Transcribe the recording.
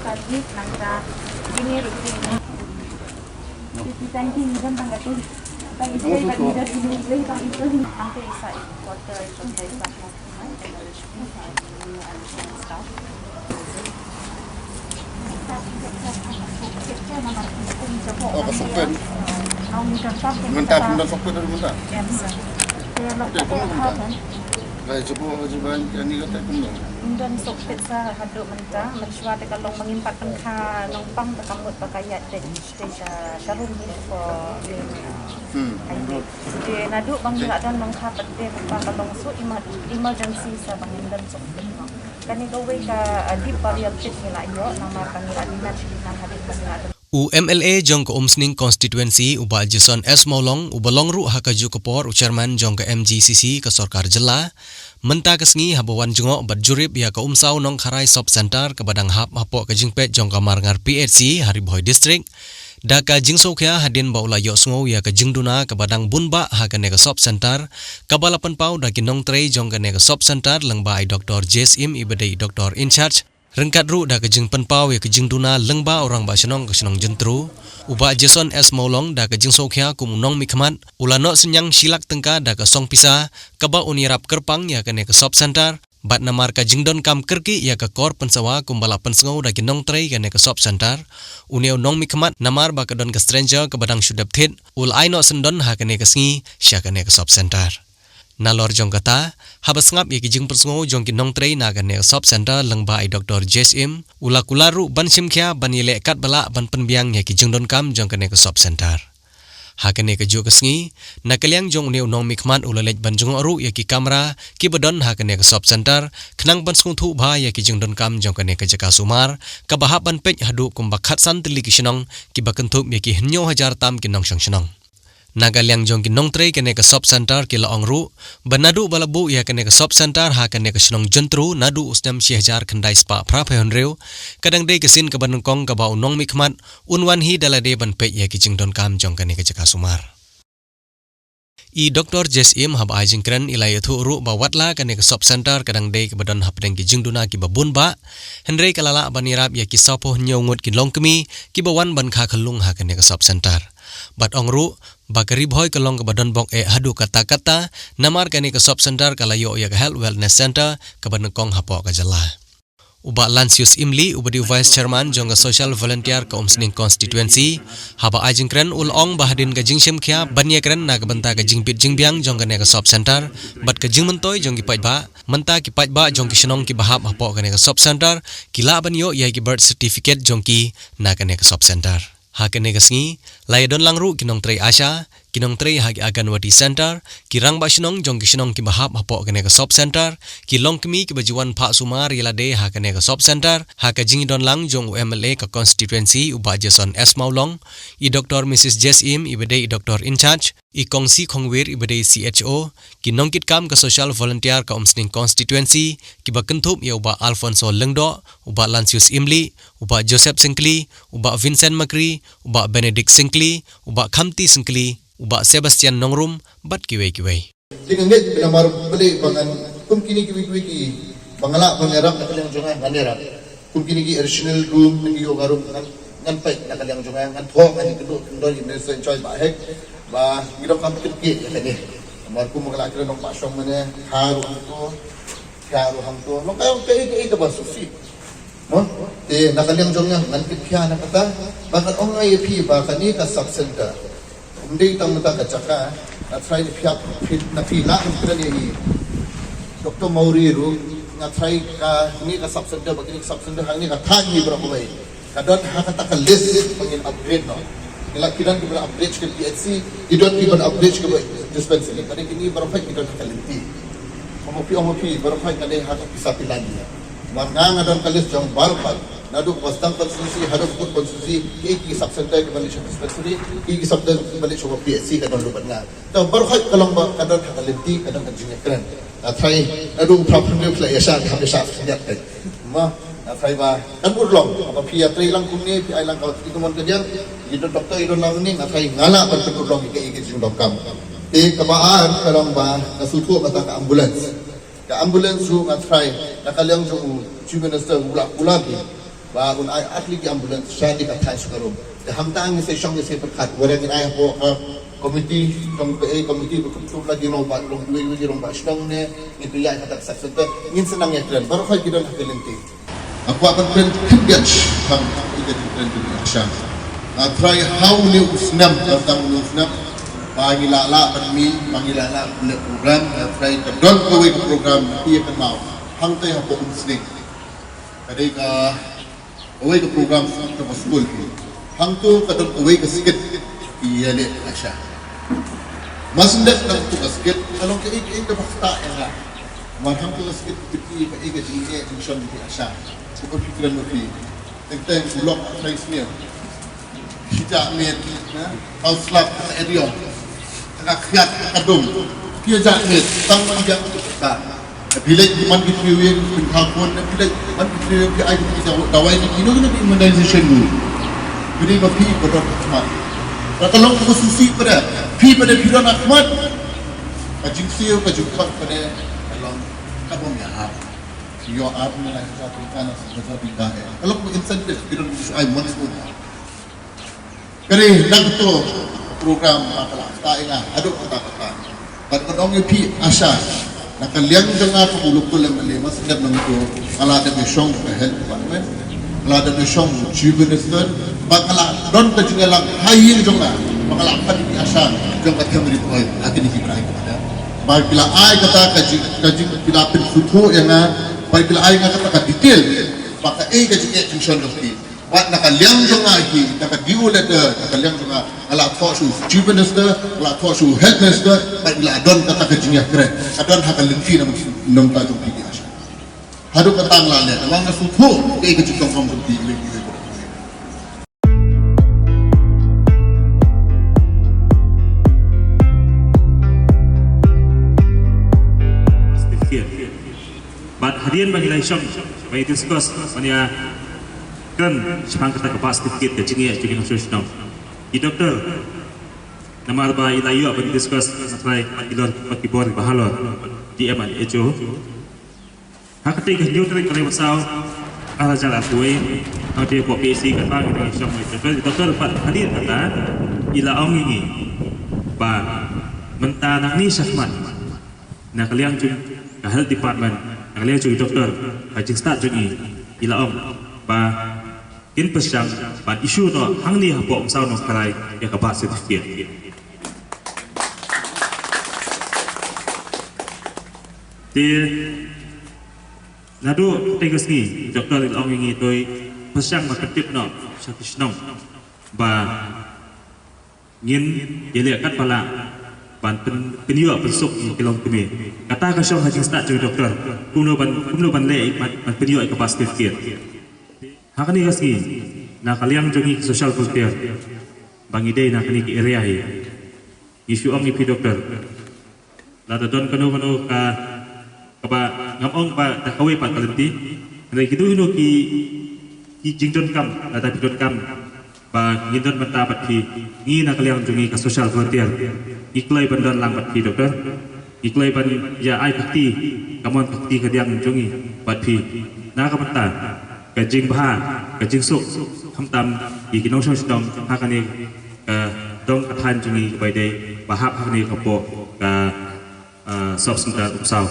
Sajid nangka ini rutin. Kita ini kan tangga tu. Tangga itu bagi dari dulu dari tangga itu sampai isa quarter itu dari sana. Oh, kesopen. Mentah benda sopen dari mentah. Baik, coba ni kata kumno. Dan sopet sa haduk mentah, mencuat kalau mengimpatkan ka nongpang terkamut pakayat dan syarum ni for Jadi naduk bang ada nongka pete kalau su emergency sa bang dan sopet. Kani gawe ka di palliative nila yo nama kanila dinan sinan hadik kanila. UMLA jong ke Umsning Constituency uba Jason S. Maulong ubalong ru hakaju kepor uchairman jong ke MGCC ke Sorkar Jela menta kesngi habawan jengok bat jurip ya ke umsau nong kharai sub center ke badang hap hapok ke jingpet jong ke marngar PHC Hariboy District da ka jingso kya hadin baula yo sngo ya ke jingduna ke badang bunba ha ke ne ke sub center ke balapan pau da ki nong trei jong ke ne ke sub center lengba ai Dr. J.S.M. ibadai Dr. In charge Rengkat ru dah kejing penpau ya kejing duna lengba orang ba senong ke senong jentru uba Jason S. Maulong dah kejing sokhya kumunong mikmat ulano senyang silak tengka dah ke song pisa kaba unirap kerpang ya kene ke sop center bat namar ka jingdon kam kerki ya ke kor pensawa kumbala pensengau dah kinong trei kene ke sop center uneu nong mikmat namar ba kedon ke stranger ke badang syudap thit ul aino sendon ha kene ke sngi sya kene ke sop center Nalor jong kata, habas ngap ye kijing persngo jong ki nong trei na kan sop center lengba ai Dr. J.S.M. ula kularu ban simkhya ban yele kat bala ban penbiang ye kijing don kam jong kan sop center. Hakane ke jo kesngi, nakaliang jong ne unong mikman ula lej ban jong aru ye ki kamera ki bedon hakane ke sop center, kenang ban skung thu bha ye kijing don kam jong kan ke jaka sumar, ka bahap ban pej hadu kum bakhat san tili ki shnong ki bakentup ye ki hnyo hajar tam ki nong shang shnong. Nagaliang jong ki nong trei kene ke sop center ki laong ru banadu balabu ya kene ke sop center ha kene ke snong jentru nadu usnam 1000 khandai spa pra phon reu kadang de kesin ke banungkong ka ba unong mikmat unwan hi dalade ban pe ya ki jingdon kam jong kene ke jaka sumar I Dr. J.S.M. hab ajing kren ilai thu ru ba watla kene ke sop center kadang de ke badon hapdeng ki jingduna ki babun ba henrei kalala banirap ya ki sapo nyongut ki longkemi ki bawan ban kha khalung ha kene ke sop center bat ongru bakari boy kelong ke badan bong hadu kata-kata namar kani ke sop center kalayo ya ke health wellness center ke banengkong hapo ke jela uba Lansius Imli uba di vice chairman jong ke social volunteer ke Umsning constituency haba ajing kren ul ong bahadin ke jingsim khya banya kren na ke benta ke jingpit jingbiang jong ke sop center bat ke jingmentoy jong ki pajba menta ki pajba jong ki shnong ki bahap hapo ke sop center kila banyo ya ki birth certificate jong ki na ke sop center hakene kesngi laidon langru kinong trei asha kinong trei hagi aganwadi center kirang ba shnong jong ki shnong ki bahap hapo kene ke sop center ki longkmi ki bajuan pha sumar yelade hakene ke sop center haka jingidon lang jong UMLA ke constituency uba Jason S. Maulong I Dr. Mrs. J.S.M. ibadai Dr. In charge I kongsi khongwir ibadai CHO ki nongkit kam ke social volunteer ke Umsning constituency ki bakentup ya uba Alfonso Lengdo uba Lansius Imli uba Joseph Singkli uba Vincent Makri uba Benedict Singkli uba Khamti Singkli uba Sebastian Nongrum bat kiwei-kiwei Dengan nget benamar beli bangan kum kini kiwi-kiwi ki bangala bangerap nakaliang jongan nganera kum kini ki additional room ngi yo garum ngan pai nakaliang jongan ngan thok ngan keduk ndoi innocent choice ba hek ba ngidok kam kit ya tadi mar kum mangala kira nong pasong mane haru hang to nong kayo ke ba susi no te nakaliang jongan ngan kit khya na kata bakat ongai phi ba kani ka sub center umdei tam ta ka chaka na try na pila kira ni Dr. Mauri ru na try ka ni ka sub center bagini sub center hang ni ka thang ni bro bai kadon ha kata ka list pangin upgrade no kila kiran ki upgrade ke PHC idon ki upgrade ke dispensary kani kini berapa idon ka linti omopi berapa kani ha ka pisa pilani marnga ngadon ka list jong barpat nadu wasdang konstitusi harus put konstitusi ki sub center ke balik dispensary ki sub center balik show PHC kadon lu banga to berapa kalong ba kadon ka linti kadon ka jingnya keren try nadu properly play yasa hamisha siap ma try ba kan urlong apa pia try lang kumni pi lang ka itu mon kedian itu doktor itu lang ni try ngala per urlong ke jing dokam kabaan kalong ba nasutu kata ka ambulans su try nakaliang su chief minister ula bi bagun ay atli ki ambulance siya di katay sukarom hamtang ni sa siyang si perkat wala gin ay po committee tong committee ko lagi no ba long duwi rong ba siyang ne ipilay katak sa sento minsan nang yakran pero kay gidon hakilinti ako akan kibiyat ham ikatitran di aksya try how ni usnam tentang usnam pangilala pangilala program try to don't go away program iya kan mau hang tay hapo usning kadai ka away ka program sa school hang tu kadon away ka sikit iya le aksya mas ndak nang tu ka sikit along ka ik bakta nga marham tu sikit pipi ka ik di function di aksya ko pikiran mo pi tentang ulok try smear hijak met na auslap area rakyat kadung kia jakmet tang manjang ta bilik man kitwe pin khapon bilik man kitwe ki ai ki dawai ni ino ni immunization dulu bini ma pi bodot khmat ratalong ko susi pada pi pada bidon akhmat kajing siu kajukpat pada along kabom ya hap yo ap na sa kana sa pindah kalau incentive bidon ai mon semua kare nang to program makalah tainga aduk kata-kata pat kodong pi asa nakaliang janga ko uluk to lem mas ndap nang to ala da mission health department ala da mission chief minister bakala don ta jingalang hayin jonga bakala pat pi asa jonga kamri ko akin ki brai kada bila ai kata kaji bila pin futu yang bila ai kata ka detail baka ai kaji junction of the wat nakaliang jonga hi nakadiulat nakaliang jonga ala thosu chief minister ala thosu health minister bila adon kata kajinya kre adon hakalenti nam ta jong pi asa hadu katang la le awang na futu ai kaji kong pi le But hadian bagi laisong bagi diskus mania kan sepang kata kepas sedikit ke jingi jadi nasional. Di dokter nama arba ilayu bagi diskus sampai ilor bagi bor bahalor di eman ejo. Hakati ke nyutri kalau masau ala jalan tuai ada buat PC kan bagi laisong itu dokter hadir kata ila ong ini ba mentah nak ni syahman nak kalian jum health department kalian juga dokter kajing start jungi ila om ba kin pesang ba isu no hang ni hapo sao no karai ya ka ba certificate ti nadu tegas ni dokter ila om ngi toi pesang ma ketip no satisnong ba ngin yele kat pala ban penyu pensuk kelong kemi kata ka syong hajing start jadi dokter kumno ban le ban penyu ka positif kir hakani gasgi na kaliang jongi social volunteer bangi dei na kani ki area hi isu ong ipi dokter la don kano ka ba ngamong ba ta kawe pa kalenti ngai kitu hino ki jingdon kam ta pidon kam ba ngidon mata bat ki ngi na kaliang jongi ka social volunteer iklai bandar lambat pi dokter iklai ban ya ai pakti kamon pakti kadiang jongi bat pi na ka mata kajing bha kajing suk hamtam ikinong song hakani dong kathan jongi bai dei bahap hakani kapo ka sob sunda upsau